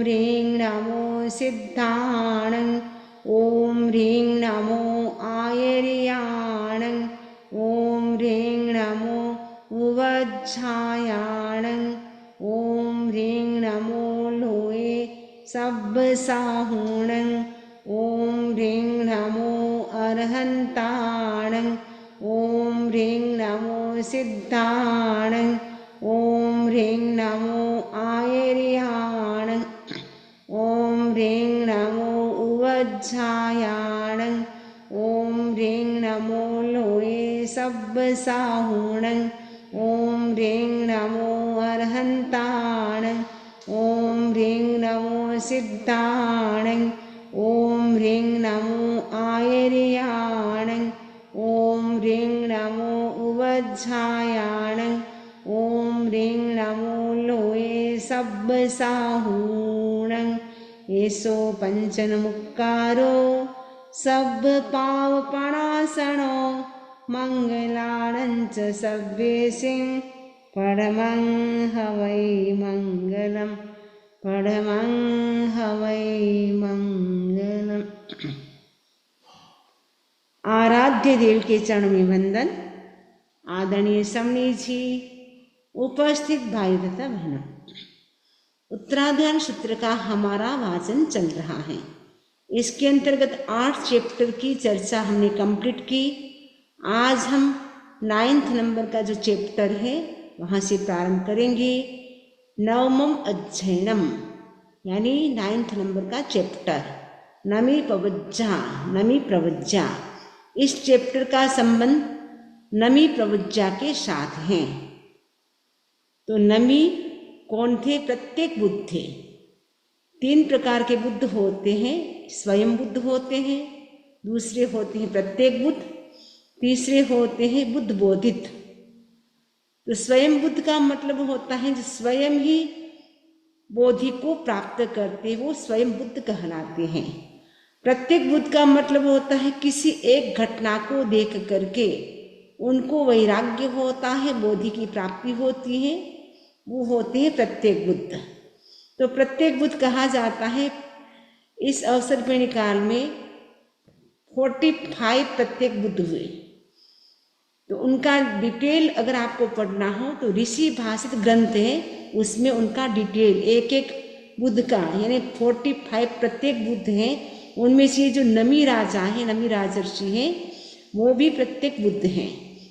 ह्रीं नमो सिद्धाणं। ॐ ह्रीं नमो आयर्याणं। ॐ ह्रीं नमो उवज्झायाणं। ॐ ह्रीं नमो लोये सब्बसाहुणं। ॐ ह्रीं नमो अरहन्ताणं। ॐ ह्रीं नमो सिद्धाणं। ॐ ह्रीं नमो आयर्याणं। ॐ ह्रीं नमो उवज्झायाणं। ॐ ह्रीं नमो लोये सब्बसाहुणं। ॐ ह्रीं नमो अरहन्ताणं। ॐ ह्रीं नमो सिद्धाणं। ॐ ह्रीं नमो आयर्याणं। ॐ ह्रीं नमो उवज्झायाणं। ॐ ह्रीं नमो लोये सब्बसाहुणं। एसो पंचनमुक्कारो सब्बपावपणासनो मङ्गलानं च सर्वेसिं परमं हवै मङ्गलम्। परमं हवै मंगलम। आराध्य देव के चरण में वंदन। आदरणीय समनी जी, उपस्थित भाई तथा बहनों, उत्तराधान सूत्र का हमारा वाचन चल रहा है। इसके अंतर्गत 8 चैप्टर की चर्चा हमने कंप्लीट की। आज हम 9th नंबर का जो चैप्टर है वहाँ से प्रारंभ करेंगे। नवमम अध्ययनम यानी 9th नंबर का चैप्टर नमी प्रवज्जा। इस चैप्टर का संबंध नमी प्रवज्जा के साथ है। तो नमी कौन थे? प्रत्येक बुद्ध थे। 3 प्रकार के बुद्ध होते हैं। स्वयं बुद्ध होते हैं, दूसरे होते हैं प्रत्येक बुद्ध, तीसरे होते हैं बुद्ध बोधित। तो स्वयं बुद्ध का मतलब होता है जो स्वयं ही बोधि को प्राप्त करते, वो स्वयं बुद्ध कहलाते हैं। प्रत्येक बुद्ध का मतलब होता है किसी एक घटना को देख करके उनको वैराग्य होता है, बोधि की प्राप्ति होती है, वो होते हैं प्रत्येक बुद्ध। तो प्रत्येक बुद्ध कहा जाता है। इस अवसर पे काल में 45 प्रत्येक बुद्ध हुए। तो उनका डिटेल अगर आपको पढ़ना हो तो ऋषि भाषित ग्रंथ है, उसमें उनका डिटेल एक एक बुद्ध का यानी 45 प्रत्येक बुद्ध हैं। उनमें से जो नमी राजा है, नमी राजर्षि हैं, वो भी प्रत्येक बुद्ध हैं।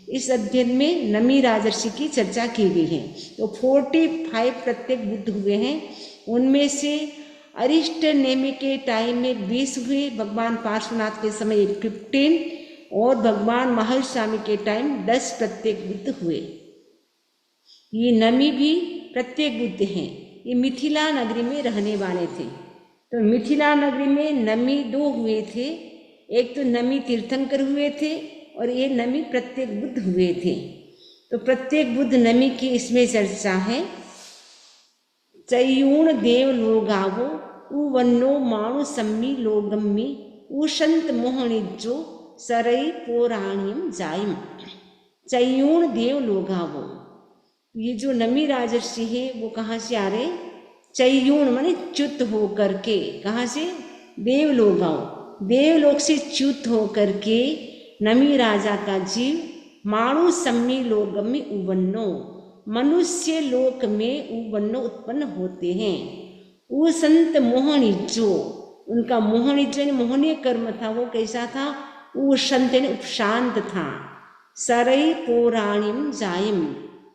इस अध्ययन में नमी राजर्षि की चर्चा की गई है। तो 45 प्रत्येक बुद्ध हुए हैं। उनमें से अरिष्ट नेमि के टाइम में 20 हुए, भगवान पार्श्वनाथ के समय 15 और भगवान महावीर स्वामी के टाइम 10 प्रत्येक बुद्ध हुए। ये नमी भी प्रत्येक बुद्ध हैं। ये मिथिला नगरी में रहने वाले थे। तो मिथिला नगरी में नमी 2 हुए थे। एक तो नमी तीर्थंकर हुए थे और ये नमी प्रत्येक बुद्ध हुए थे। तो प्रत्येक बुद्ध नमी की इसमें चर्चा है। चयूण देव लोगावो उवन्नो माणु सम्मी लोगम्मी उशंत मोहनिजो सरई पौराणियम जायम। चयूण देव लोगावो, ये जो नमी राजर्षि है वो कहाँ से आ रहे? चयूण माने च्युत हो करके। कहाँ से? देवलोगाओ, देवलोक से च्युत हो करके नमी राजा का जीव माणु सम्मी लोगम्मी उवन्नो, मनुष्य लोक में उवन्नो उत्पन्न होते हैं। वो संत मोहनिजो, उनका मोहनिजो मोहनीय कर्म था, वो कैसा था? वो संत उपशांत था। सरई पौराणिम जायम,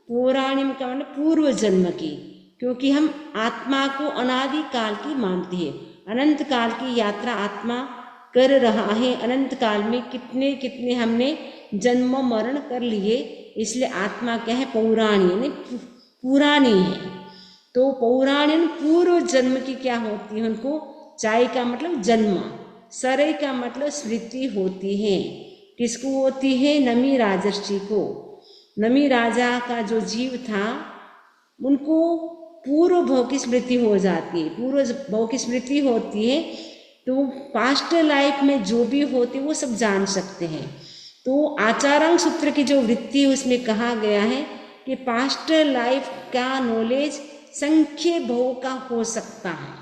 पौराणिम का मतलब पूर्व जन्म की, क्योंकि हम आत्मा को अनादि काल की मानते हैं। अनंत काल की यात्रा आत्मा कर रहा है। अनंत काल में कितने कितने हमने जन्म मरण कर लिए, इसलिए आत्मा क्या है? पौराणी, पुरानी है। तो पौराणी पूर्व जन्म की क्या होती है? उनको चाय का मतलब जन्म, सरय का मतलब स्मृति होती है। किसको होती है? नमी राजर्षि को। नमी राजा का जो जीव था उनको पूर्व भव की स्मृति हो जाती है। पूर्व भव की स्मृति होती है तो पास्ट लाइफ में जो भी होते वो सब जान सकते हैं। तो आचारांग सूत्र की जो वृत्ति उसमें कहा गया है कि पास्ट लाइफ का नॉलेज संख्य भव का हो सकता है।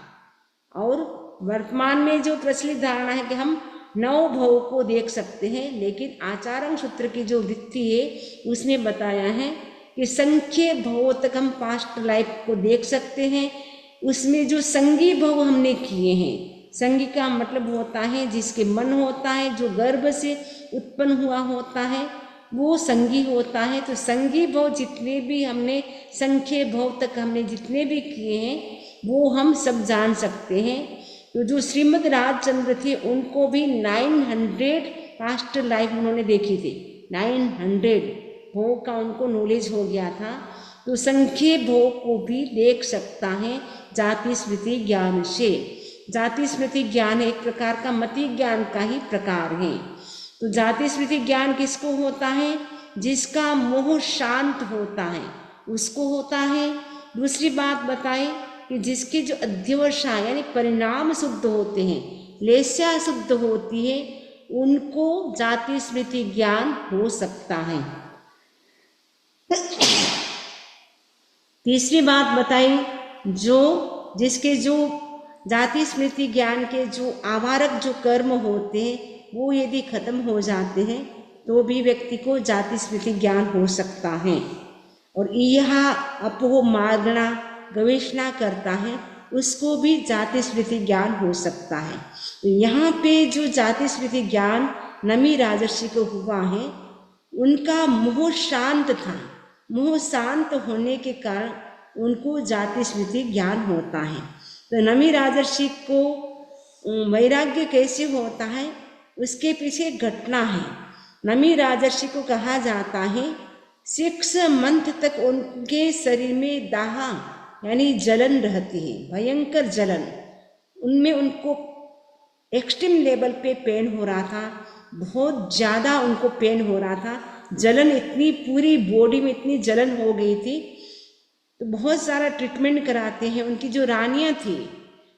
और वर्तमान में जो प्रचलित धारणा है कि हम 9 भव को देख सकते हैं, लेकिन आचार्य सूत्र की जो वृत्ति है उसने बताया है कि संख्य भव तक हम पास्ट लाइफ को देख सकते हैं। उसमें जो संगी भव हमने किए हैं, संगी का मतलब होता है जिसके मन होता है, जो गर्भ से उत्पन्न हुआ होता है वो संगी होता है। तो संगी भव जितने भी हमने, संख्य भव तक हमने जितने भी किए हैं वो हम सब जान सकते हैं। तो जो श्रीमद् राजचंद्र थे उनको भी 900 पास्ट लाइफ उन्होंने देखी थी, 900 भोग का उनको नॉलेज हो गया था। तो संख्य भोग को भी देख सकता है जाति स्मृति ज्ञान से। जाति स्मृति ज्ञान एक प्रकार का मति ज्ञान का ही प्रकार है। तो जाति स्मृति ज्ञान किसको होता है? जिसका मोह शांत होता है उसको होता है। दूसरी बात बताएं कि जिसके जो अध्यवसाय यानी परिणाम शुद्ध होते हैं, लेस्या शुद्ध होती है, उनको जाति स्मृति ज्ञान हो सकता है। तीसरी बात बताई, जो जिसके जो जाति स्मृति ज्ञान के जो आवारक जो कर्म होते हैं वो यदि खत्म हो जाते हैं तो भी व्यक्ति को जाति स्मृति ज्ञान हो सकता है। और यह अपोह मार्गणा गवेषणा करता है उसको भी जाति स्मृति ज्ञान हो सकता है। तो यहाँ पे जो जाति स्मृति ज्ञान नमी राजर्षि को हुआ है, उनका मोह शांत था। मोह शांत होने के कारण उनको जाति स्मृति ज्ञान होता है। तो नमी राजर्षि को वैराग्य कैसे होता है उसके पीछे घटना है। नमी राजर्षि को कहा जाता है 6 मंथ तक उनके शरीर में दाह यानी जलन रहती है, भयंकर जलन। उनमें उनको एक्सट्रीम लेवल पे पेन हो रहा था, बहुत ज़्यादा उनको पेन हो रहा था, जलन इतनी पूरी बॉडी में इतनी जलन हो गई थी। तो बहुत सारा ट्रीटमेंट कराते हैं। उनकी जो रानियाँ थी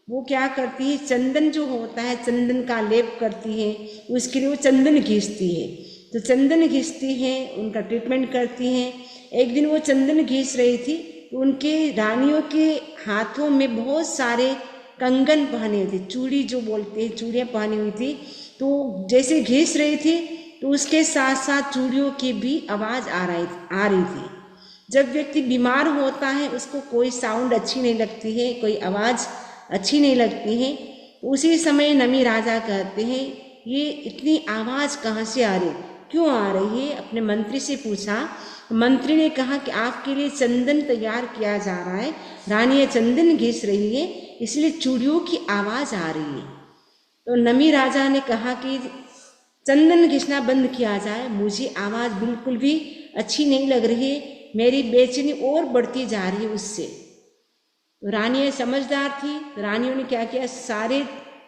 वो क्या करती है, चंदन जो होता है चंदन का लेप करती है, उसके लिए वो चंदन घिसती है। तो चंदन घिसती है, उनका ट्रीटमेंट करती हैं। एक दिन वो चंदन घिस रही थी तो उनके रानियों के हाथों में बहुत सारे कंगन पहने हुए थे, चूड़ी जो बोलते हैं, चूड़ियाँ पहनी हुई थी। तो जैसे घिस रही थी तो उसके साथ साथ चूड़ियों की भी आवाज़ आ रही थी। जब व्यक्ति बीमार होता है उसको कोई साउंड अच्छी नहीं लगती है, कोई आवाज़ अच्छी नहीं लगती है। तो उसी समय नमी राजा कहते हैं ये इतनी आवाज़ कहाँ से आ रही, क्यों आ रही है? अपने मंत्री से पूछा। मंत्री ने कहा कि आपके लिए चंदन तैयार किया जा रहा है, रानी चंदन घिस रही है इसलिए चूड़ियों की आवाज़ आ रही है। तो नमी राजा ने कहा कि चंदन घिसना बंद किया जाए, मुझे आवाज़ बिल्कुल भी अच्छी नहीं लग रही है, मेरी बेचैनी और बढ़ती जा रही है उससे। तो रानी समझदार थी। तो रानियों ने क्या किया, सारे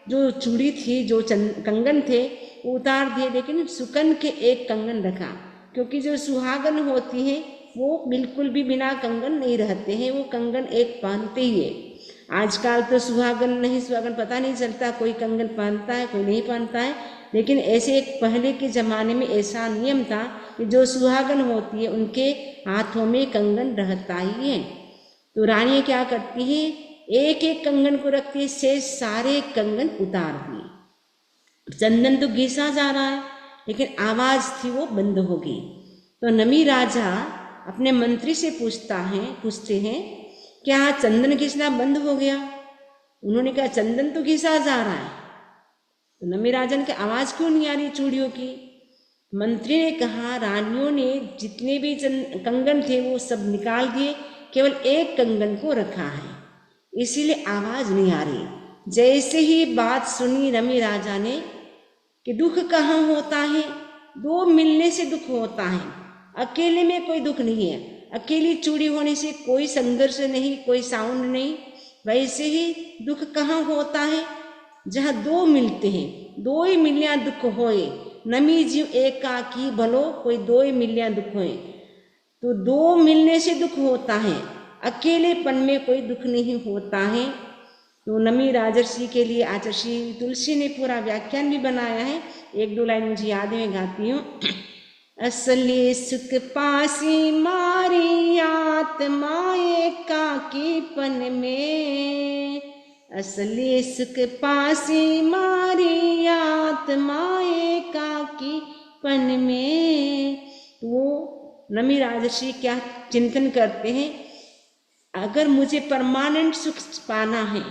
जो चूड़ी थी, जो कंगन थे वो उतार दिए, लेकिन सुकन के एक कंगन रखा, क्योंकि जो सुहागन होती हैं वो बिल्कुल भी बिना कंगन नहीं रहते हैं, वो कंगन एक पहनते ही है। आजकल तो सुहागन नहीं सुहागन पता नहीं चलता, कोई कंगन पहनता है कोई नहीं पहनता है, लेकिन ऐसे एक पहले के ज़माने में ऐसा नियम था कि जो सुहागन होती है उनके हाथों में कंगन रहता ही है। तो रानी क्या करती है, एक एक कंगन को रखती है, शेष सारे कंगन उतार दिए। चंदन तो घिसा जा रहा है लेकिन आवाज़ थी वो बंद हो गई। तो नमी राजा अपने मंत्री से पूछते हैं क्या चंदन घिसना बंद हो गया? उन्होंने कहा चंदन तो घिसा जा रहा है। तो नमी राजा ने कहा आवाज़ क्यों नहीं आ रही चूड़ियों की? मंत्री ने कहा रानियों ने जितने भी कंगन थे वो सब निकाल दिए, केवल एक कंगन को रखा है, इसीलिए आवाज़ नहीं आ रही। जैसे ही बात सुनी नमी राजा ने कि दुख कहाँ होता है, दो मिलने से दुख होता है, अकेले में कोई दुख नहीं है, अकेली चूड़ी होने से कोई संघर्ष नहीं, कोई साउंड नहीं। वैसे ही दुख कहाँ होता है, जहाँ दो मिलते हैं, दो ही मिलिया दुख होए, नमी जीव एकाकी भलो, कोई दो ही मिलिया दुख होए। तो दो मिलने से दुख होता है, अकेलेपन में कोई दुख नहीं होता है। तो नमी राजर्षि के लिए आचार्य तुलसी ने पूरा व्याख्यान भी बनाया है, एक दो लाइन मुझे याद है, मैं गाती हूँ। असली सुख पासी मारी आत्मा एकाकीपन में, असली सुख पासी मारी आत्माए काकी पन में। वो नमी राजर्षि क्या चिंतन करते हैं, अगर मुझे परमानेंट सुख पाना है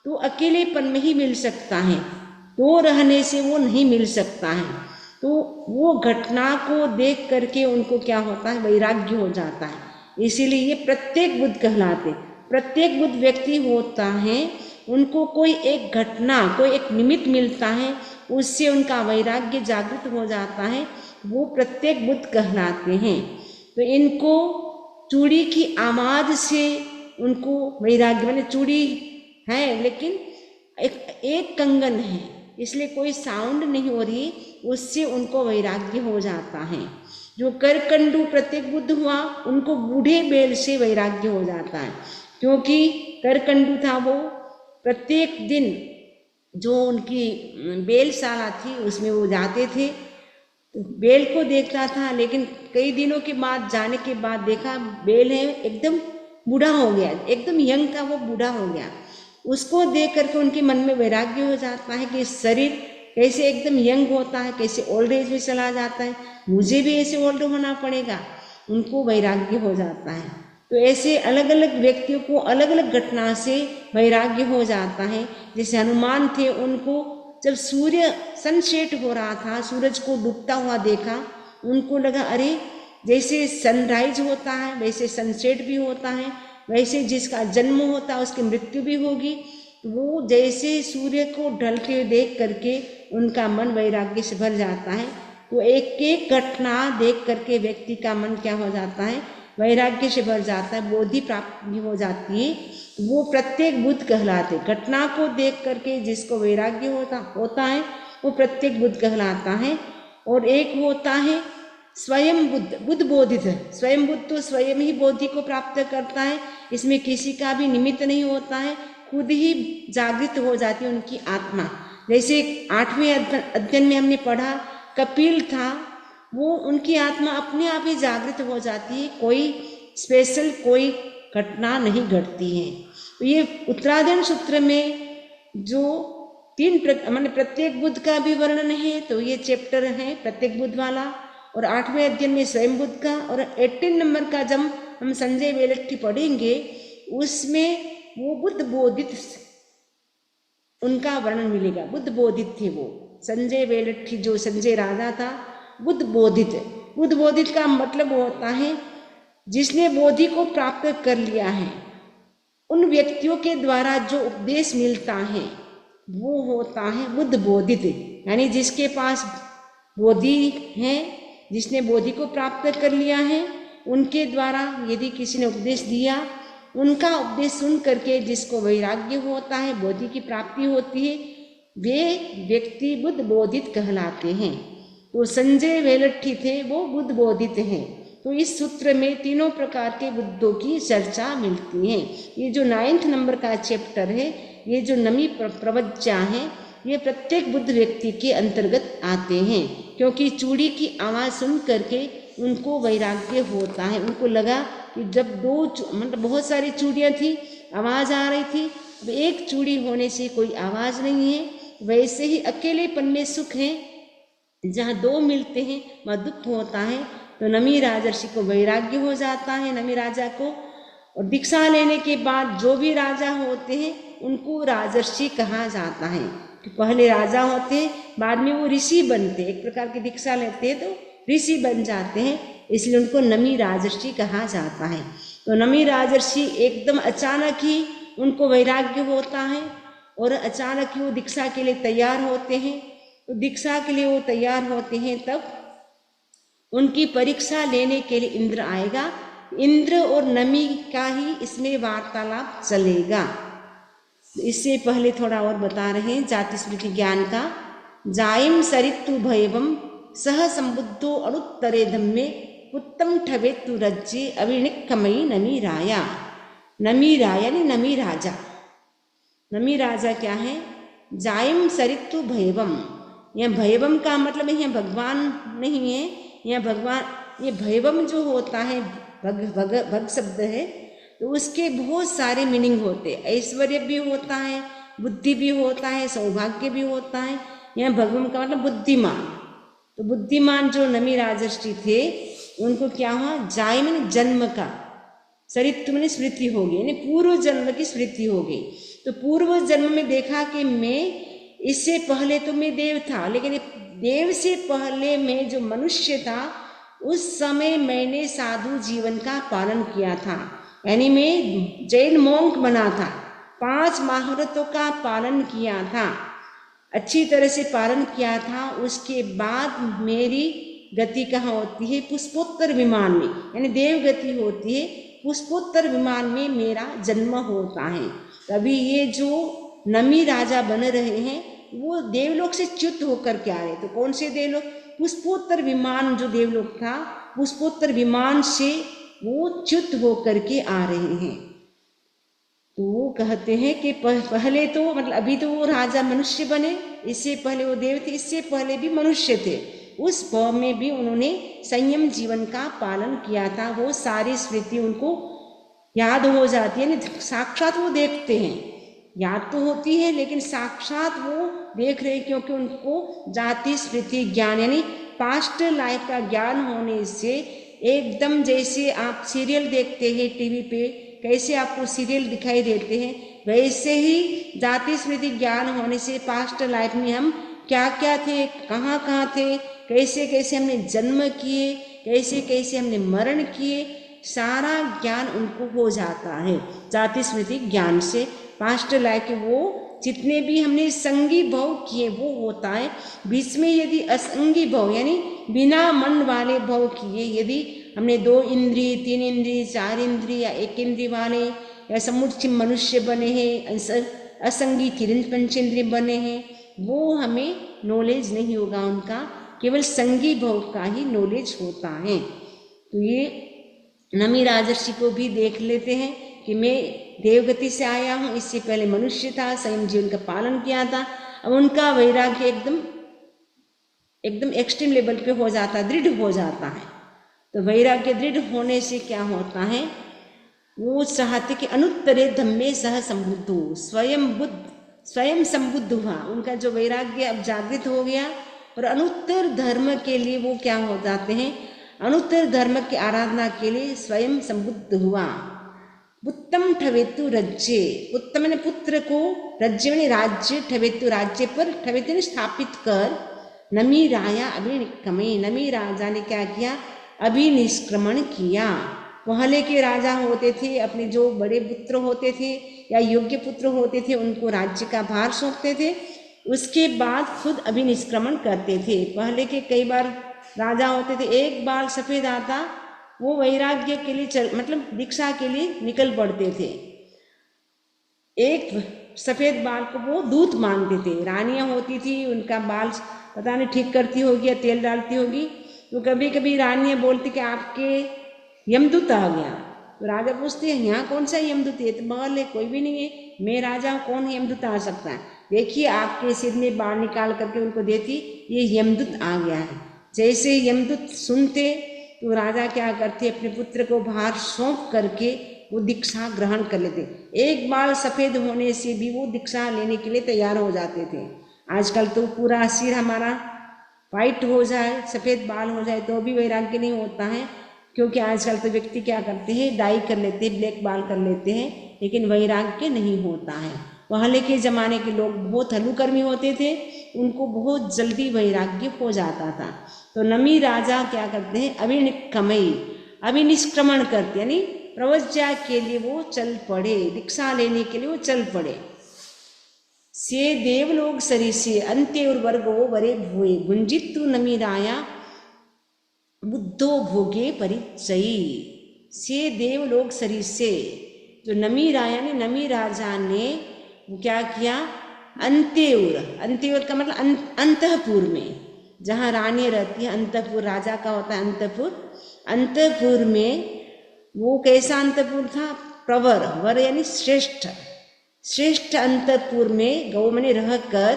तो अकेलेपन में ही मिल सकता है, तो रहने से वो नहीं मिल सकता है। तो वो घटना को देख करके उनको क्या होता है, वैराग्य हो जाता है। इसीलिए ये प्रत्येक बुद्ध कहलाते। प्रत्येक बुद्ध व्यक्ति होता है, उनको कोई एक घटना, कोई एक निमित्त मिलता है, उससे उनका वैराग्य जागृत हो जाता है, वो प्रत्येक बुद्ध कहलाते हैं। तो इनको चूड़ी की आवाज से उनको वैराग्य, मैंने चूड़ी है लेकिन एक कंगन है, इसलिए कोई साउंड नहीं हो रही, उससे उनको वैराग्य हो जाता है। जो करकंडू प्रत्येक बुद्ध हुआ, उनको बूढ़े बेल से वैराग्य हो जाता है, क्योंकि करकंडू था वो प्रत्येक दिन जो उनकी बेलशाला थी उसमें वो जाते थे, बेल को देखता था, लेकिन कई दिनों के बाद जाने के बाद देखा बेल है एकदम बूढ़ा हो गया, एकदम यंग था वो बूढ़ा हो गया। उसको देख करके उनके मन में वैराग्य हो जाता है कि शरीर कैसे एकदम यंग होता है, कैसे ओल्ड एज में चला जाता है, मुझे भी ऐसे ओल्ड होना पड़ेगा, उनको वैराग्य हो जाता है। तो ऐसे अलग अलग व्यक्तियों को अलग अलग घटना से वैराग्य हो जाता है। जैसे हनुमान थे, उनको जब सूर्य सनसेट हो रहा था, सूरज को डूबता हुआ देखा, उनको लगा अरे जैसे सनराइज होता है वैसे सनसेट भी होता है, वैसे जिसका जन्म होता है उसकी मृत्यु भी होगी। वो जैसे सूर्य को ढलते देख करके उनका मन वैराग्य से भर जाता है। तो एक एक घटना देख करके व्यक्ति का मन क्या हो जाता है, वैराग्य से भर जाता है, बोधि प्राप्ति हो जाती है। वो प्रत्येक बुद्ध कहलाते। घटना को देख करके जिसको वैराग्य होता है वो प्रत्येक बुद्ध कहलाता है। और एक होता है स्वयं बुद्ध, बुद्ध बोधित है। स्वयं बुद्ध तो स्वयं ही बोधि को प्राप्त करता है, इसमें किसी का भी निमित्त नहीं होता है, खुद ही जागृत हो जाती है उनकी आत्मा। जैसे 8वें अध्ययन में हमने पढ़ा, कपिल था, वो उनकी आत्मा अपने आप ही जागृत हो जाती है, कोई स्पेशल कोई घटना नहीं घटती है। तो ये उत्तरायण सूत्र में जो 3 प्रत्येक बुद्ध का भी वर्णन है, तो ये चैप्टर है प्रत्येक बुद्ध वाला, और 8वें अध्ययन में स्वयं बुद्ध का, और 18 नंबर का जब हम संजय वेलट्टी पढ़ेंगे उसमें वो बुद्ध बोधित उनका वर्णन मिलेगा। बुद्ध बोधित थे वो, संजय वेलट्टी जो संजय राजा था, बुद्ध बोधित। बुद्ध बोधित का मतलब होता है जिसने बोधि को प्राप्त कर लिया है। उन व्यक्तियों के द्वारा जो उपदेश मिलता है वो होता है बुद्ध बोधित, यानी जिसके पास बोधि है, जिसने बोधि को प्राप्त कर लिया है, उनके द्वारा यदि किसी ने उपदेश दिया, उनका उपदेश सुन करके जिसको वैराग्य होता है, बोधि की प्राप्ति होती है, वे व्यक्ति बुद्ध बोधित कहलाते हैं। तो संजय वेलट्टी थे, वो बुद्ध बोधित हैं। तो इस सूत्र में तीनों प्रकार के बुद्धों की चर्चा मिलती है। ये जो 9th नंबर का चैप्टर है, ये जो नमी प्रवज्जा है, ये प्रत्येक बुद्ध व्यक्ति के अंतर्गत आते हैं, क्योंकि चूड़ी की आवाज़ सुन करके उनको वैराग्य होता है। उनको लगा कि जब बहुत सारी चूड़ियाँ थी, आवाज़ आ रही थी, अब एक चूड़ी होने से कोई आवाज़ नहीं है। वैसे ही अकेलेपन में सुख है, जहाँ 2 मिलते हैं वहाँ दुख होता है। तो नमी राजर्षि को वैराग्य हो जाता है, नमी राजा को। और दीक्षा लेने के बाद जो भी राजा होते हैं उनको राजर्षि कहा जाता है। तो पहले राजा होते हैं, बाद में वो ऋषि बनते, एक प्रकार की दीक्षा लेते हैं तो ऋषि बन जाते हैं, इसलिए उनको नमी राजर्षि कहा जाता है। तो नमी राजर्षि एकदम अचानक ही उनको वैराग्य होता है और अचानक ही वो दीक्षा के लिए तैयार होते हैं। तो दीक्षा के लिए वो तैयार होते हैं, तब उनकी परीक्षा लेने के लिए इंद्र आएगा। इंद्र और नमी का ही इसमें वार्तालाप चलेगा। इससे पहले थोड़ा और बता रहे हैं जाति स्मृति ज्ञान का। जायम सरितु भयवम सह संबुद्धो अनुत्तरे धम्मे उत्तम ठवेतु रज्जे अविनिक्कमयी नमी राया। नमी राया यानी नमी राजा। नमी राजा क्या है? जायम सरितु भयवम। यह भयवम का मतलब है यहाँ भगवान नहीं है, यहाँ भगवान, ये भयवम जो होता है भग शब्द है। तो उसके बहुत सारे मीनिंग होते हैं। ऐश्वर्य भी होता है, बुद्धि भी होता है, सौभाग्य भी होता है। यहाँ भगवान का मतलब बुद्धिमान। तो बुद्धिमान जो नमी राजर्षि थे उनको क्या हुआ, जायमन जन्म का सरित्व में स्मृति हो गई, यानी पूर्व जन्म की स्मृति हो गई। तो पूर्व जन्म में देखा कि मैं इससे पहले तो मैं देव था, लेकिन देव से पहले मैं जो मनुष्य था उस समय मैंने साधु जीवन का पालन किया था, यानी मैं जैन मोंक बना था, 5 महाव्रतों का पालन किया था, अच्छी तरह से पालन किया था। उसके बाद मेरी गति कहाँ होती है, पुष्पोत्तर विमान में, यानी देव गति होती है, पुष्पोत्तर विमान में मेरा जन्म होता है। तभी ये जो नमी राजा बन रहे हैं वो देवलोक से च्युत होकर के आ रहे। तो कौन से देवलोक, पुष्पोत्तर विमान जो देवलोक था, पुष्पोत्तर विमान से वो च्युत होकर के आ रहे हैं। तो वो कहते हैं कि पहले तो मतलब अभी तो वो राजा मनुष्य बने, इससे पहले वो देव थे, इससे पहले भी मनुष्य थे। उस भाव में भी उन्होंने संयम जीवन का पालन किया था। वो सारी स्मृति उनको याद हो जाती है, यानी साक्षात वो देखते हैं, याद तो होती है लेकिन साक्षात वो देख रहे, क्योंकि उनको जाति स्मृति ज्ञान यानी पास्ट लाइफ का ज्ञान होने से एकदम जैसे आप सीरियल देखते हैं टीवी पे, कैसे आपको सीरियल दिखाई देते हैं, वैसे ही जाति स्मृति ज्ञान होने से पास्ट लाइफ में हम क्या क्या थे, कहाँ कहाँ थे, कैसे कैसे हमने जन्म किए, कैसे कैसे हमने मरण किए, सारा ज्ञान उनको हो जाता है जाति स्मृति ज्ञान से। पास्ट लाइफ के वो जितने भी हमने संगी भव किए वो होता है। बीच में यदि असंगी भव यानी बिना मन वाले भव किए, यदि हमने 2 इंद्रिय 3 इंद्रिय 4 इंद्रिय या 1 इंद्रिय वाले या समुच्चय मनुष्य बने हैं, असंगी 3 पंचेंद्रिय बने हैं, वो हमें नॉलेज नहीं होगा उनका, केवल संगी भव का ही नॉलेज होता है। तो ये नमी राजर्षि को भी देख लेते हैं कि मैं देवगति से आया हूँ, इससे पहले मनुष्य था, संयम जीवन का पालन किया था। अब उनका वैराग्य एकदम एक्सट्रीम लेवल पे हो जाता है, दृढ़ हो जाता है। तो वैराग्य दृढ़ होने से क्या होता है, वो चाहते कि अनुत्तरे धम्मे सह संबुद्धो, स्वयं संबुद्ध हुआ। उनका जो वैराग्य अब जागृत हो गया और अनुत्तर धर्म के लिए वो क्या हो जाते हैं, अनुत्तर धर्म की आराधना के लिए स्वयं संबुद्ध हुआ। उत्तम ठवेतु राज्य, उत्तम ने पुत्र को, राज्य में राज्य, ठवेतु राज्य पर, ठवेतु ने स्थापित कर, नमी राया अभिनिष्क्रमे, नमी राजा ने क्या किया, अभिनिष्क्रमण किया। पहले के राजा होते थे, अपने जो बड़े पुत्र होते थे या योग्य पुत्र होते थे उनको राज्य का भार सौंपते थे, उसके बाद खुद अभिनिष्क्रमण करते थे। पहले के कई बार राजा होते थे, एक बार सफेद आता वो वैराग्य के लिए मतलब दीक्षा के लिए निकल पड़ते थे। एक सफेद बाल को वो दूत मानते थे। रानियां होती थी, उनका बाल पता नहीं ठीक करती होगी या तेल डालती होगी, तो कभी कभी रानियां बोलती कि आपके यमदूत आ गया। तो राजा पूछते हैं यहाँ कौन सा यमदूत है, तो बगल है कोई भी नहीं है, मैं राजा हूँ, कौन यमदूत आ सकता है, देखिए आपके सिर में बाल निकाल करके उनको देती, ये यमदूत आ गया है। जैसे यमदूत सुनते तो राजा क्या करते, अपने पुत्र को भार सौंप करके वो दीक्षा ग्रहण कर लेते। एक बाल सफ़ेद होने से भी वो दीक्षा लेने के लिए तैयार हो जाते थे। आजकल तो पूरा सिर हमारा वाइट हो जाए, सफ़ेद बाल हो जाए तो भी वैराग्य नहीं होता है, क्योंकि आजकल तो व्यक्ति क्या करते हैं, डाई कर लेते हैं, ब्लैक बाल कर लेते हैं, लेकिन वैराग्य नहीं होता है। पहले के ज़माने के लोग बहुत हल्लुकर्मी होते थे, उनको बहुत जल्दी वैराग्य हो जाता था। तो नमी राजा क्या करते हैं, अभिनिष्क्रमण करते, यानी प्रवज्ञा के लिए वो चल पड़े, दीक्षा लेने के लिए वो चल पड़े। से देवलोक सरिसे अंत्य और वर्गो वरे भुए भुंजितु नमी राया बुद्धो भोगे परिचयी। से देवलोक सरिसे, जो नमी राया ने, नमी राजा ने क्या किया, अंत्यौर का मतलब अंतःपुर में, जहाँ रानी रहती है, अंतःपुर राजा का होता है अंतःपुर, अंतःपुर में वो कैसा अंतःपुर था, प्रवर, वर यानी श्रेष्ठ, श्रेष्ठ अंतःपुर में गौ में रहकर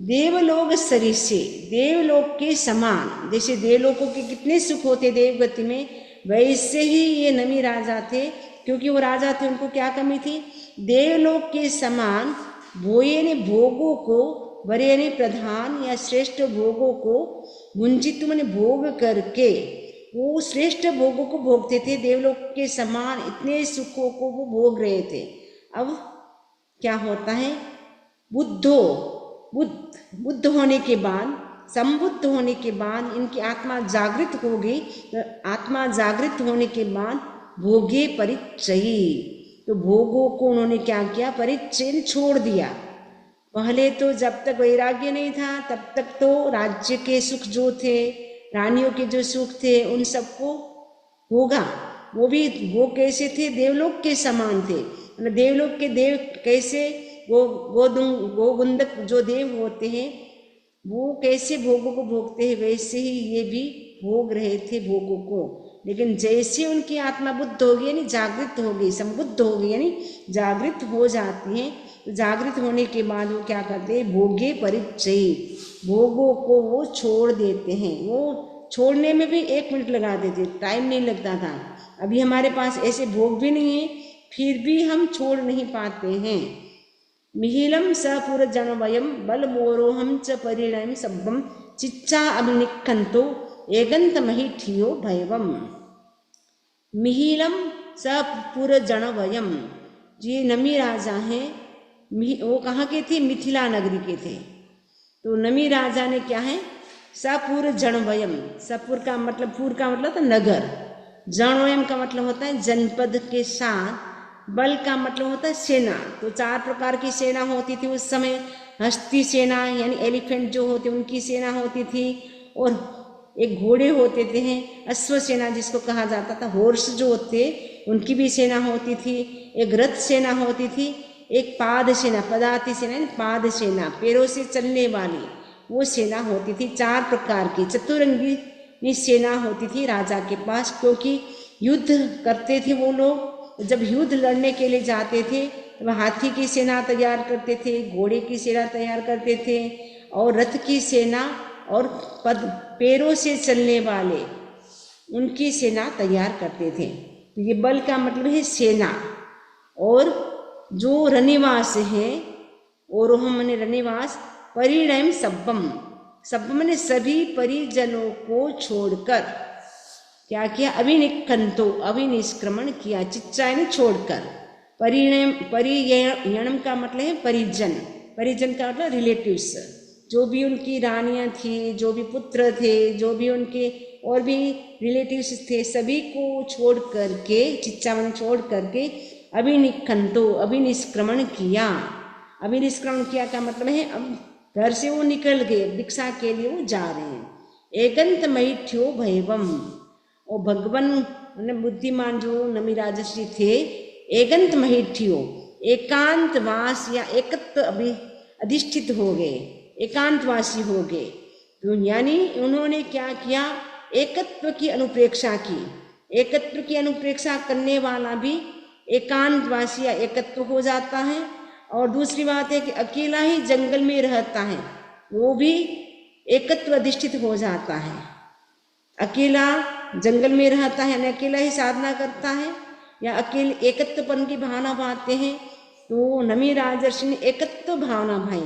देवलोक सरिसे, देवलोक के समान, जैसे देवलोकों के कितने सुख होते देवगति में, वैसे ही ये नमी राजा थे क्योंकि वो राजा थे, उनको क्या कमी थी? देवलोक के समान भोये भोगों को, वरे प्रधान या श्रेष्ठ भोगों को भुंजित मैंने भोग करके वो श्रेष्ठ भोगों को भोगते थे। देवलोक के समान इतने सुखों को वो भोग रहे थे। अब क्या होता है? बुद्ध होने के बाद, संबुद्ध होने के बाद इनकी आत्मा जागृत हो गई। तो आत्मा जागृत होने के बाद भोगे परिचयी, तो भोगों को उन्होंने क्या किया? परिचय छोड़ दिया। पहले तो जब तक वैराग्य नहीं था तब तक तो राज्य के सुख जो थे, रानियों के जो सुख थे, उन सबको भोगा। वो कैसे थे? देवलोक के समान थे। देवलोक के देव कैसे गोगुंदक जो देव होते हैं वो कैसे भोगों को भोगते हैं, वैसे ही ये भी भोग रहे थे भोगों को। लेकिन जैसे उनकी आत्मा बुद्ध हो गई, यानी जागृत हो गई, संबुद्ध हो गई, यानी जागृत हो जाती है, तो जागृत होने के बाद वो क्या करते हैं? भोगे परिचय, भोगों को वो छोड़ देते हैं। वो छोड़ने में भी 1 मिनट लगा देते, टाइम नहीं लगता था। अभी हमारे पास ऐसे भोग भी नहीं है, फिर भी हम छोड़ नहीं पाते हैं। मिहिलम सपुरजनवयम बलमोरोहम च परिणयम सब्बम चिच्चा अभिनिखंतो एगंतमहिठियो भयवम। मिहिलम सपुरजनवयम, ये नमी राजा हैं। वो कहाँ के थे? मिथिला नगरी के थे। तो नमी राजा ने क्या है? सपुर जनवयम, सपुर का मतलब, पुर का मतलब तो नगर, जनवयम का मतलब होता है जनपद के साथ, बल का मतलब होता है सेना। तो 4 प्रकार की सेना होती थी उस समय। हस्ती सेना यानी एलिफेंट जो होते उनकी सेना होती थी, और एक घोड़े होते थे, अश्व सेना जिसको कहा जाता था, हॉर्स जो होते उनकी भी सेना होती थी। एक रथ सेना होती थी, एक पाद सेना, पदाति सेना यानी पाद सेना, पैरों से चलने वाली वो सेना होती थी। 4 प्रकार की चतुरंगी सेना होती थी राजा के पास, क्योंकि युद्ध करते थे वो लोग। जब युद्ध लड़ने के लिए जाते थे तो हाथी की सेना तैयार करते थे, घोड़े की सेना तैयार करते थे, और रथ की सेना, और पैरों से चलने वाले उनकी सेना तैयार करते थे। तो ये बल का मतलब है सेना। और जो रनिवास है, और हम ने रनिवास, परिणयम सब्बम, सब्बम ने सभी परिजनों को छोड़कर क्या किया? अभिनिखंतो, अभिनिष्क्रमण किया, चिच्चा ने छोड़कर। परियणम का मतलब है परिजन, परिजन का मतलब रिलेटिव्स, जो भी उनकी रानियां थी, जो भी पुत्र थे, जो भी उनके और भी रिलेटिव्स थे, सभी को छोड़ करके, चिच्चा मन छोड़ करके अभिनिखंतो, अभिनिष्क्रमण किया। अभिनिष्क्रमण किया का मतलब है अब घर से वो निकल गए, भिक्षा के लिए वो जा रहे हैं। एगंत मैठ्यो भैवम, और भगवान ने बुद्धिमान जो नमी राजर्षि थे, एगंत महिठियो, एकांतवास या एकत्व अधिष्ठित हो गए, एकांतवासी हो गए। तो यानी उन्होंने क्या किया? एकत्व की अनुप्रेक्षा की। एकत्व की अनुप्रेक्षा करने वाला भी एकांतवासी या एकत्व हो जाता है। और दूसरी बात है कि अकेला ही जंगल में रहता है, वो भी एकत्व अधिष्ठित हो जाता है। अकेला जंगल में रहता है, न अकेला ही साधना करता है, या अकेले एकत्वपन की भावना पाते हैं। तो नमी राजर्षि ने एकत्व भावना भाई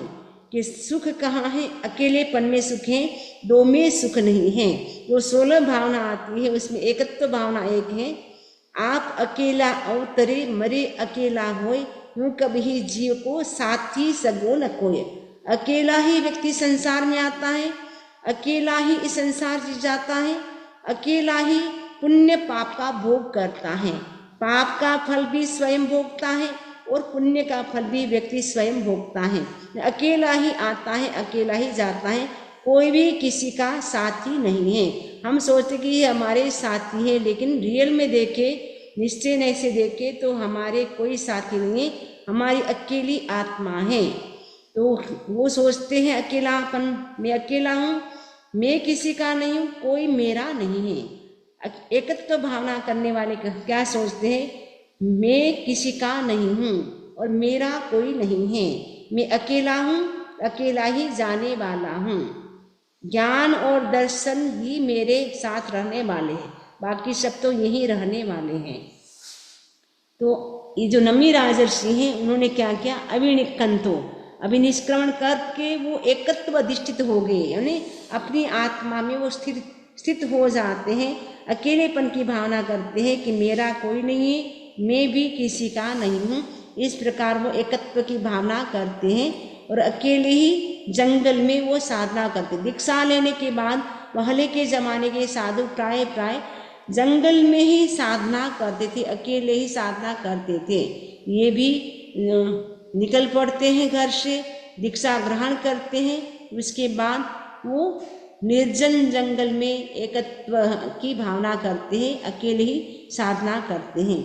कि सुख कहाँ है? अकेलेपन में सुख है, 2 में सुख नहीं है। जो 16 भावना आती है उसमें एकत्व भावना एक है। आप अकेला अवतरे मरे अकेला होय, यूं कभी जीव को साथी सगो न कोय। अकेला ही व्यक्ति संसार में आता है, अकेला ही इस संसार से जाता है, अकेला ही पुण्य पाप का भोग करता है। पाप का फल भी स्वयं भोगता है और पुण्य का फल भी व्यक्ति स्वयं भोगता है। अकेला ही आता है, अकेला ही जाता है, कोई भी किसी का साथी नहीं है। हम सोचते कि ये हमारे साथी है, लेकिन रियल में देखे, निश्चय से देखे तो हमारे कोई साथी नहीं है, हमारी अकेली आत्मा है। तो वो सोचते हैं अकेलापन, मैं अकेला हूँ, मैं किसी का नहीं हूँ, कोई मेरा नहीं है। एकत्व भावना करने वाले क्या सोचते हैं? मैं किसी का नहीं हूँ और मेरा कोई नहीं है, मैं अकेला हूँ, अकेला ही जाने वाला हूँ। ज्ञान और दर्शन ही मेरे साथ रहने वाले हैं, बाकी सब तो यहीं रहने वाले हैं। तो ये जो नमी राजर्षि हैं उन्होंने क्या किया, अविनिक्कंतो, अभिनिष्क्रमण करके वो एकत्व अधिष्ठित हो गए, यानी अपनी आत्मा में वो स्थित हो जाते हैं। अकेलेपन की भावना करते हैं कि मेरा कोई नहीं है, मैं भी किसी का नहीं हूँ। इस प्रकार वो एकत्व की भावना करते हैं और अकेले ही जंगल में वो साधना करते। दीक्षा लेने के बाद पहले के जमाने के साधु प्राय जंगल में ही साधना करते थे, अकेले ही साधना करते थे। ये भी निकल पड़ते हैं घर से, दीक्षा ग्रहण करते हैं, उसके बाद वो निर्जन जंगल में एकत्व की भावना करते हैं, अकेले ही साधना करते हैं।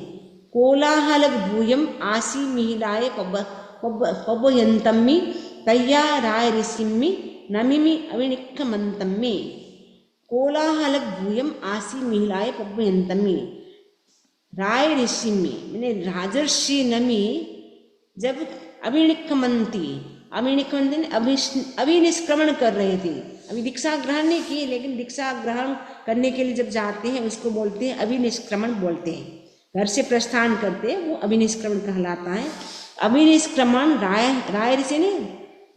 कोलाहल भूयम आसी मिहिलाय पबयंतम्मी तय्या राय ऋषिम्मी नमिमी अविनिक्कमंतम्मी। कोलाहल भूयम आसी मिहिलाय पबयंतम्मी राय ऋषिम्मी, मैंने राजर्षि नमी जब अविनिक्कमंती अभिनिष्क्रमण कर रहे थे। अभी दीक्षा ग्रहण नहीं की, लेकिन दीक्षा ग्रहण करने के लिए जब जाते हैं उसको बोलते हैं अभिनिष्क्रमण बोलते हैं। घर से प्रस्थान करते हैं वो अभिनिष्क्रमण कहलाता है। अभिनिष्क्रमण राय ऋषि ने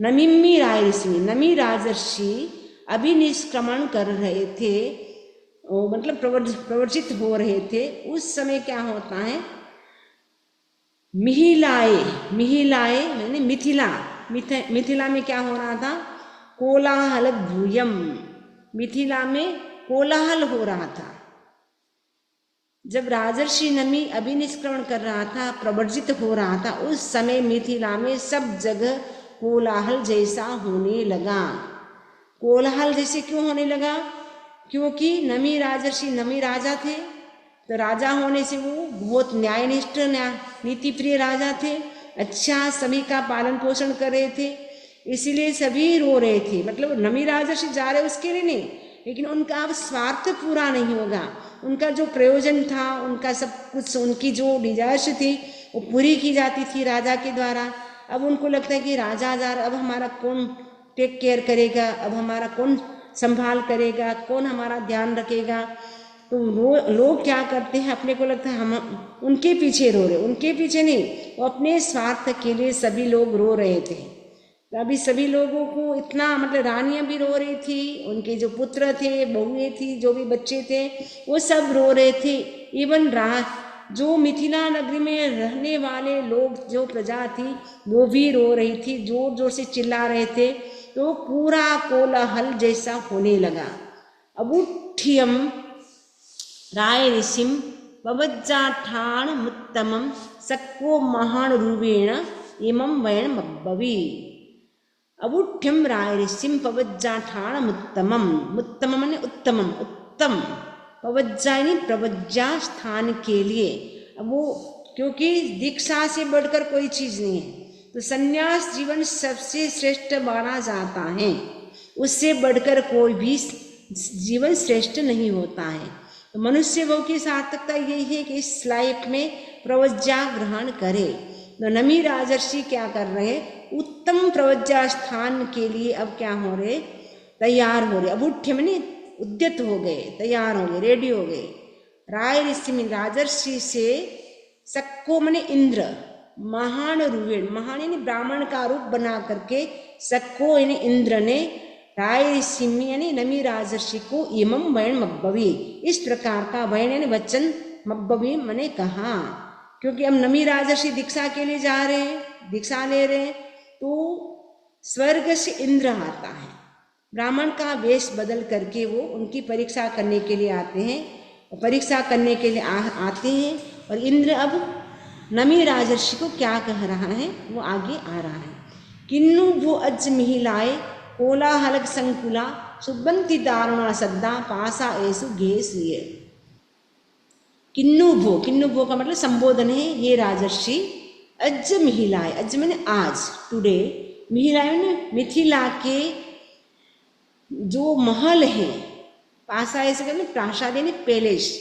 नमिम्मी राय ऋषि, नमी राजर्षि अभिनिष्क्रमण कर रहे थे, मतलब प्रवर्जित हो रहे थे। उस समय क्या होता है, मिहिलाए मैंने मिथिला में क्या हो रहा था, कोलाहल भूयम, मिथिला में कोलाहल हो रहा था। जब राजर्षि नमी अभिनिष्क्रमण कर रहा था, प्रवर्जित हो रहा था, उस समय मिथिला में सब जगह कोलाहल जैसा होने लगा। कोलाहल जैसे क्यों होने लगा, क्योंकि नमी राजा थे, तो राजा होने से वो बहुत न्यायनिष्ठ नीति प्रिय राजा थे, अच्छा सभी का पालन पोषण कर रहे थे, इसीलिए सभी रो रहे थे। मतलब नमी राजर्षि जा रहे उसके लिए नहीं, लेकिन उनका अब स्वार्थ पूरा नहीं होगा, उनका जो प्रयोजन था, उनका सब कुछ, उनकी जो डिजायर्स थी वो पूरी की जाती थी राजा के द्वारा। अब उनको लगता है कि राजा जा रहा, अब हमारा कौन टेक केयर करेगा, अब हमारा कौन संभाल करेगा, कौन हमारा ध्यान रखेगा। तो लोग क्या करते हैं, अपने को लगता है हम उनके पीछे रो रहे, उनके पीछे नहीं, वो अपने स्वार्थ के लिए सभी लोग रो रहे थे। तो अभी सभी लोगों को इतना, मतलब रानियां भी रो रही थी, उनके जो पुत्र थे, बहुएं थी, जो भी बच्चे थे वो सब रो रहे थे। इवन जो मिथिला नगरी में रहने वाले लोग, जो प्रजा थी वो भी रो रही थी, जोर जोर से चिल्ला रहे थे। तो पूरा कोलाहल जैसा होने लगा। अबुठ्यम राय ऋषिम पवज्जाठान मुत्तमम सक्को महान रूपेण इमं वैण मब्बवी। अबुठ्यम राय ऋषिम पवज्जाठान मुत्तमम, मुत्तम माने उत्तमम, उत्तम, पवज्जा यानी प्रवज्जा स्थान के लिए। अब वो क्योंकि दीक्षा से बढ़कर कोई चीज नहीं है, तो संन्यास जीवन सबसे श्रेष्ठ माना जाता है, उससे बढ़कर कोई भी जीवन श्रेष्ठ नहीं होता है। तो मनुष्य भव की सार्थकता यही है कि इस लाइफ में प्रवज्जा ग्रहण करे। तो नमी राजर्षि क्या कर रहे, उत्तम प्रवज्जा स्थान के लिए अब क्या हो रहे, तैयार हो रहे। अब उठ्य में उद्यत हो गए, तैयार हो गए, रेडी हो गए। राय ऋषि में राजर्षि से सक्को मने इंद्र, महान रूपेण, महान यानी ब्राह्मण का रूप बना करके, सक्को यानी इंद्र ने राय ऋषि यानी नमी राजर्षि को इमं वैण मब्बवी, इस प्रकार का वैण यानी वचन, मब्बवी मने कहा। क्योंकि अब नमी राजर्षि दीक्षा के लिए जा रहे हैं, दीक्षा ले रहे हैं, तो स्वर्ग से इंद्र आता है, ब्राह्मण का वेश बदल करके वो उनकी परीक्षा करने के लिए आते हैं, परीक्षा करने के लिए आते हैं। और इंद्र अब नमी राजर्षि को क्या कह रहा है वो आगे आ रहा है। किन्नु भो अज मिहिलाए कोलाहलक संकुला सुबंती दारुणा सद्दा पासा ऐसु घेसिए। किन्नु भो का मतलब संबोधन है, ये राजर्षि अज मिहिलाए, अज मैंने आज, टुडे, मिहिलाए मैंने मिथिला के जो महल है, पासा ऐसे कहते प्रासाद यानी पैलेस,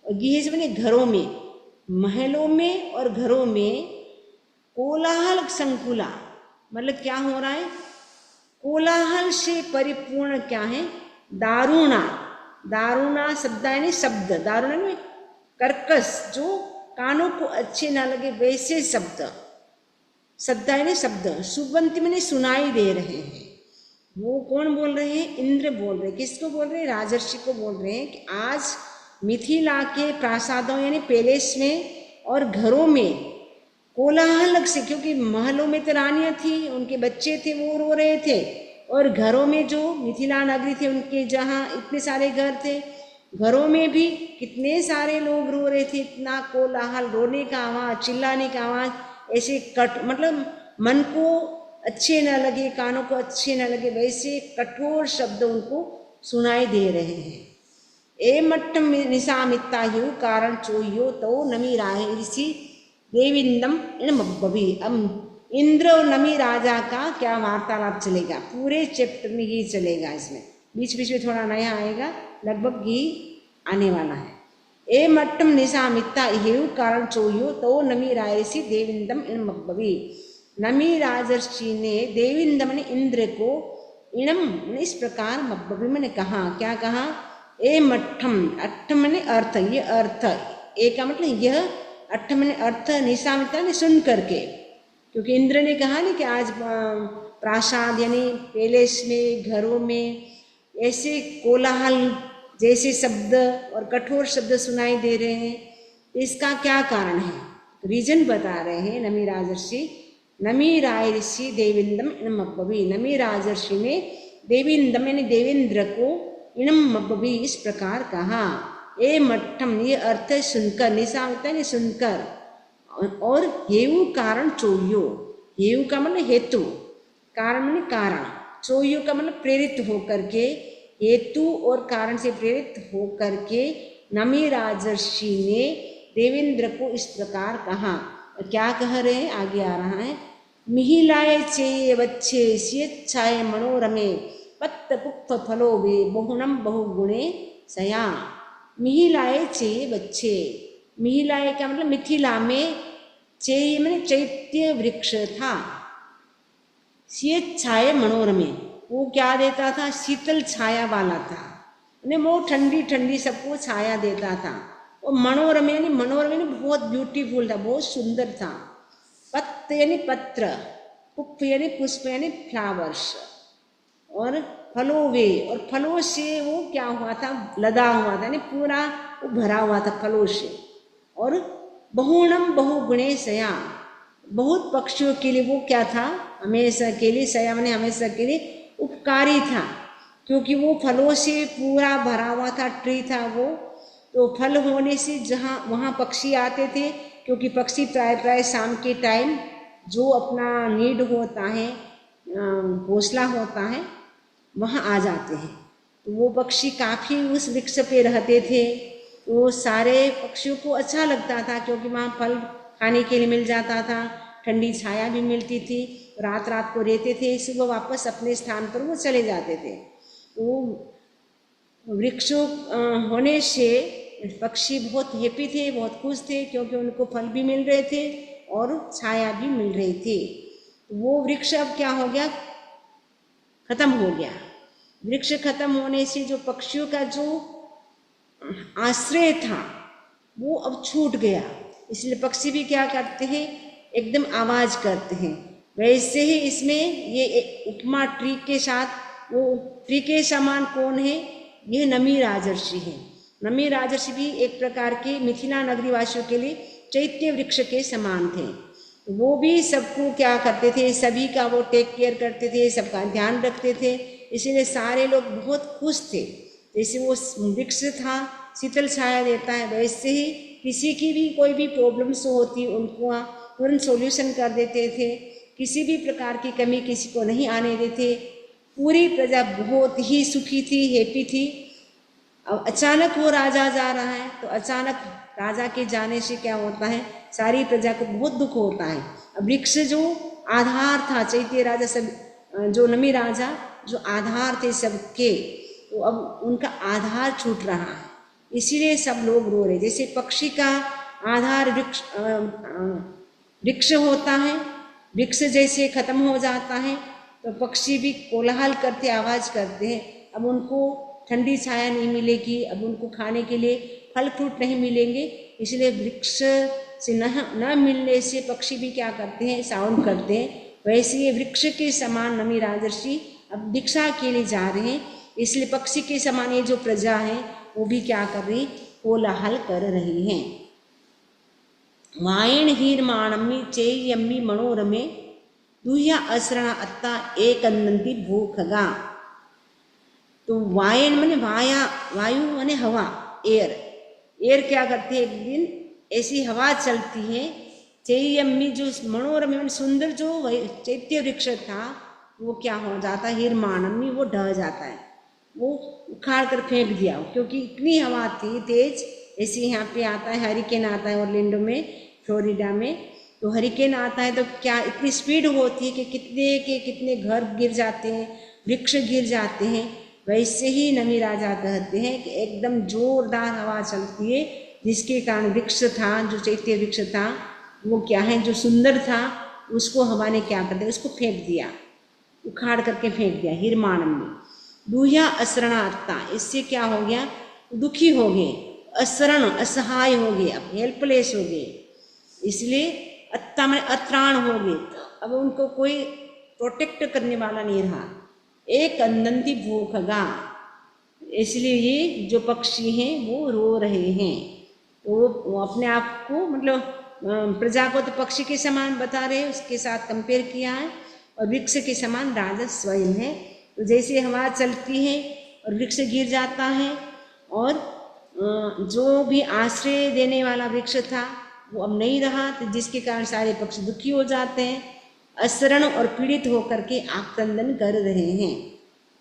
और गेज मैंने घरों में, महलों में और घरों में कोलाहल संकुला, मतलब क्या हो रहा है, कोलाहल से परिपूर्ण क्या है, दारुणा, दारुणा शब्द यानी शब्द, दारुणा में कर्कश, जो कानों को अच्छे ना लगे वैसे शब्द, श्रद्धा यानी शब्द, सुबंती मैंने सुनाई दे रहे हैं। वो कौन बोल रहे हैं? इंद्र बोल रहे हैं। किसको बोल रहे हैं? राजर्षि को बोल रहे हैं कि आज मिथिला के प्रासादों यानी पैलेस में और घरों में कोलाहल से, क्योंकि महलों में तो रानियां थी, उनके बच्चे थे, वो रो रहे थे, और घरों में जो मिथिला नगरी थे उनके जहाँ इतने सारे घर थे, घरों में भी कितने सारे लोग रो रहे थे। इतना कोलाहल, रोने का आवाज़, चिल्लाने का आवाज़, ऐसे मतलब मन को अच्छे न लगे, कानों को अच्छे न लगे वैसे कठोर शब्द उनको सुनाई दे रहे हैं। ए मट्टम निशामिता यु कारण चोयो तो नमी राय ऋषि देविंदम इन मब्बवी। अब इंद्र और नमी राजा का क्या वार्तालाप चलेगा, पूरे चैप्टर में ये चलेगा। इसमें बीच बीच में थोड़ा नया आएगा, लगभग ये आने वाला है। ए मट्टम निशामिता यु कारण चोयो तो नमी राय ऋषि देविंदम इन मब्बवी। नमी राजर्षि ने देविंदम ने इंद्र को इनम इस प्रकार मब्बवी ने कहा, क्या कहा? ए मट्ठम, अट्ठम ने अर्थ, ये अर्थ, ए का मतलब यह, अट्ठम ने अर्थ, निशामिता ने सुन करके, क्योंकि इंद्र ने कहा नहीं कि आज प्रासाद यानी पैलेस में, घरों में ऐसे कोलाहल जैसे शब्द और कठोर शब्द सुनाई दे रहे हैं, इसका क्या कारण है? रीजन बता रहे हैं नमी राजर्षि। नमी राय ऋषि देवेंद्रम इनम मब्बवी। नमी राजर्षि ने देवेंद्रम यानी देवेंद्र को इनम मब्बवी इस प्रकार कहा। ए मट्ठम, ये अर्थ सुनकर, निशामिता ने सुनकर, और हेयु कारण चोयो, हेयु का मतलब हेतु, कारण मतलब कारण, चोयो का मतलब प्रेरित होकर के, हेतु और कारण से प्रेरित होकर के नमी राजर्षि ने देवेंद्र को इस प्रकार कहा। क्या कह रहे हैं? आगे आ रहा है। मिहिलाए चे बच्चे स्वेच्छाए मनोरमे पत्त पुष्प फलो वे बहुनम बहुगुणे सया। मिहिलाए चे बच्चे, मिहिलाए का मतलब मिथिला में, चे मैंने चैत्य वृक्ष था, स्वेच्छाए मनोरमे, वो क्या देता था? शीतल छाया वाला था, वो ठंडी ठंडी सबको छाया देता था। और मनोरम यानी, मनोरम यानी बहुत ब्यूटीफुल था, बहुत सुंदर था। पत्र यानी पत्र, पुष्प यानी पुष्प यानी फ्लावर्स, और फलों वे, और फलों से वो क्या हुआ था? लदा हुआ था, यानी पूरा वो भरा हुआ था फलों से। और बहुणम बहुगुणे सया, बहुत पक्षियों के लिए वो क्या था? हमेशा के लिए, सया माने हमेशा के लिए उपकारी था, क्योंकि वो फलों से पूरा भरा हुआ था, ट्री था वो। तो फल होने से जहाँ वहाँ पक्षी आते थे, क्योंकि पक्षी प्राय प्राय शाम के टाइम जो अपना नीड होता है, घोंसला होता है, वहाँ आ जाते हैं। तो वो पक्षी काफ़ी उस वृक्ष पे रहते थे, तो सारे पक्षियों को अच्छा लगता था, क्योंकि वहाँ फल खाने के लिए मिल जाता था, ठंडी छाया भी मिलती थी। रात रात को रहते थे, सुबह वापस अपने स्थान पर वो चले जाते थे। तो वृक्षों होने से पक्षी बहुत हैप्पी थे, बहुत खुश थे, क्योंकि उनको फल भी मिल रहे थे और छाया भी मिल रही थी। वो वृक्ष अब क्या हो गया? खत्म हो गया। वृक्ष खत्म होने से जो पक्षियों का जो आश्रय था वो अब छूट गया, इसलिए पक्षी भी क्या करते हैं? एकदम आवाज करते हैं। वैसे ही इसमें ये उपमा ट्री के साथ, वो ट्री के समान कौन है? ये नमी राजर्षि है। नमी राजर्षि भी एक प्रकार के मिथिला नगरी वासियों के लिए चैत्य वृक्ष के समान थे। वो भी सबको क्या करते थे? सभी का वो टेक केयर करते थे, सबका ध्यान रखते थे, इसीलिए सारे लोग बहुत खुश थे। जैसे वो वृक्ष था, शीतल छाया देता है, वैसे ही किसी की भी कोई भी प्रॉब्लम्स होती उनको तुरंत सॉल्यूशन कर देते थे। किसी भी प्रकार की कमी किसी को नहीं आने देते। पूरी प्रजा बहुत ही सुखी थी, हैप्पी थी। अब अचानक वो राजा जा रहा है, तो अचानक राजा के जाने से क्या होता है? सारी प्रजा को बहुत दुख होता है। अब वृक्ष जो आधार था, चैत्य राजा सब, जो नमी राजा जो आधार थे सबके, तो अब उनका आधार छूट रहा है, इसीलिए सब लोग रो रहे। जैसे पक्षी का आधार वृक्ष होता है, वृक्ष जैसे खत्म हो जाता है तो पक्षी भी कोलाहल करते, आवाज करते हैं। अब उनको ठंडी छाया नहीं मिलेगी, अब उनको खाने के लिए फल फ्रूट नहीं मिलेंगे, इसलिए वृक्ष से न मिलने से पक्षी भी क्या करते हैं, साउंड करते हैं। वैसे ये वृक्ष के समान नमी राजर्षि अब दीक्षा के लिए जा रहे हैं, इसलिए पक्षी के समान ये जो प्रजा है वो भी क्या कर रही, कोलाहल कर रही हैं। वायण हीरमाणमी चेयम्मी मनोरमे दुह्या असरण अत्ता एक अन्नंती भूखगा। तो वायन माने वायु माने हवा, एयर क्या करती है, एक दिन ऐसी हवा चलती है, चेयम्मी जो मनोरम माने सुंदर जो चैत्य वृक्ष था वो क्या हो जाता है, हीरमाणमी वो ढह जाता है, वो उखाड़ कर फेंक दिया, क्योंकि इतनी हवा थी तेज। ऐसे यहाँ पे आता है हरिकेन आता है ऑरलैंडो में, फ्लोरिडा में, तो हरिकेन आता है तो क्या इतनी स्पीड होती है कि कितने के कितने घर गिर जाते हैं, वृक्ष गिर जाते हैं। वैसे ही नमी राजा कहते हैं कि एकदम जोरदार हवा चलती है, जिसके कारण वृक्ष था, जो चैत्य वृक्ष था वो क्या है, जो सुंदर था उसको हवा ने क्या कर दिया, उसको फेंक दिया, उखाड़ करके फेंक दिया। हिरमाणम में दूह्या असरणार्था, इससे क्या हो गया, दुखी हो गए, असरण असहाय हो गए, अब हेल्पलेस हो गए, इसलिए अत्ता में अत्राण हो गए, अब उनको कोई प्रोटेक्ट करने वाला नहीं रहा। एक अंदंती भूखगा, इसलिए ये जो पक्षी हैं वो रो रहे हैं। तो वो अपने आप को मतलब प्रजा को तो पक्षी के समान बता रहे हैं, उसके साथ कंपेयर किया है, और वृक्ष के समान राजा स्वयं है। तो जैसे हवा चलती है और वृक्ष गिर जाता है, और जो भी आश्रय देने वाला वृक्ष था वो अब नहीं रहा, तो जिसके कारण सारे पक्षी दुखी हो जाते हैं, असरण और पीड़ित होकर के आक्रंदन कर रहे हैं।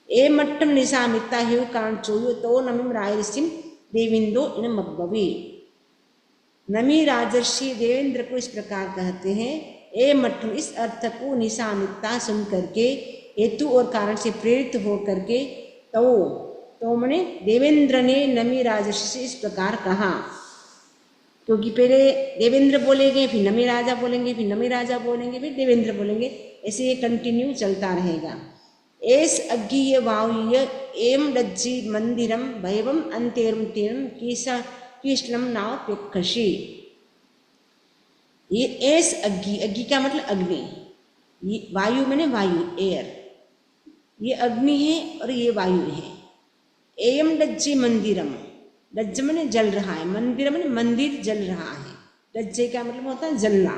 ए मट्टम निशामिता हिव कांड चोयो तो नमिम रायसिम देविंदो इन मग्बवी। नमी राजर्षि देवेंद्र को इस प्रकार कहते हैं, ए मट्टम, इस अर्थ को निशामिता सुन करके, हेतु और कारण से प्रेरित हो करके, तो मैंने देवेंद्र ने नमी राजर्षि से इस प्रकार कहा, क्योंकि पहले देवेंद्र बोलेंगे, फिर नमी राजा बोलेंगे, फिर नमी राजा बोलेंगे, फिर देवेंद्र बोलेंगे, ऐसे ये कंटिन्यू चलता रहेगा। एस अज्ञीय वायुय एम डज्जी मंदिरम भैवम अंतेरम तेरम कृष्णम नाव पेक्षी। ये एस अग्नि, अग्नि का मतलब अग्नि, ये वायु माने वायु, एयर, ये अग्नि है और ये वायु है। एयम डज्जी मंदिरम, डज्ज माने जल रहा है, मंदिर माने मंदिर जल रहा है, डज्जे का मतलब होता है जलना।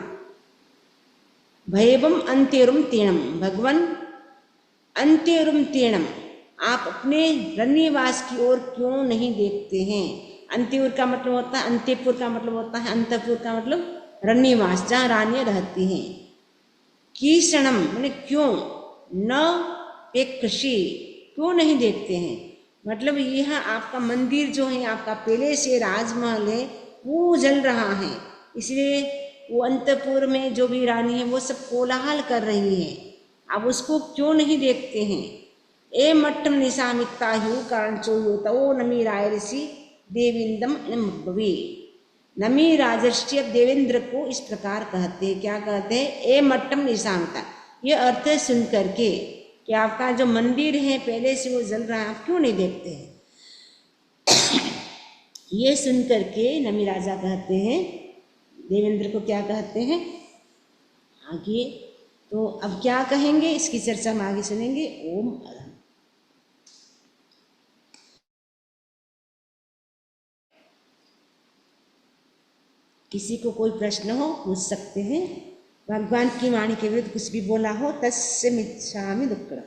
भैवम अंत्यरुम तीणम, भगवान अंत्यरुम तीणम, आप अपने रण्यवास की ओर क्यों नहीं देखते हैं। अंत्यपुर का मतलब होता है, अंत्यपुर का मतलब होता है, अंतपुर का मतलब रण्यवास, जहाँ रानियां रहती हैं। कीषणम माने क्यों, न पेक्षी, क्यों नहीं देखते हैं, मतलब यह आपका मंदिर जो है, आपका पैलेस है, राजमहल है, वो जल रहा है, इसलिए वो अंतपुर में जो भी रानी है वो सब कोलाहल कर रही है, आप उसको क्यों नहीं देखते हैं। ए मट्टम निशामिता हु कारण चोयोत ओ नमी रायसी देविंदम मग्बवी। नमी राजर्षि देवेंद्र को इस प्रकार कहते हैं, क्या कहते हैं, ए मट्टम निशामिता, ये अर्थ सुन करके कि आपका जो मंदिर है पहले से वो जल रहा है, आप क्यों नहीं देखते हैं। ये सुन करके नमी राजा कहते हैं, देवेंद्र को क्या कहते हैं आगे, तो अब क्या कहेंगे इसकी चर्चा हम आगे सुनेंगे। ओम। किसी को कोई प्रश्न हो पूछ सकते हैं, भगवान की वाणी के विरुद्ध कुछ भी बोला हो तस्य मिच्छामि दुक्कडम।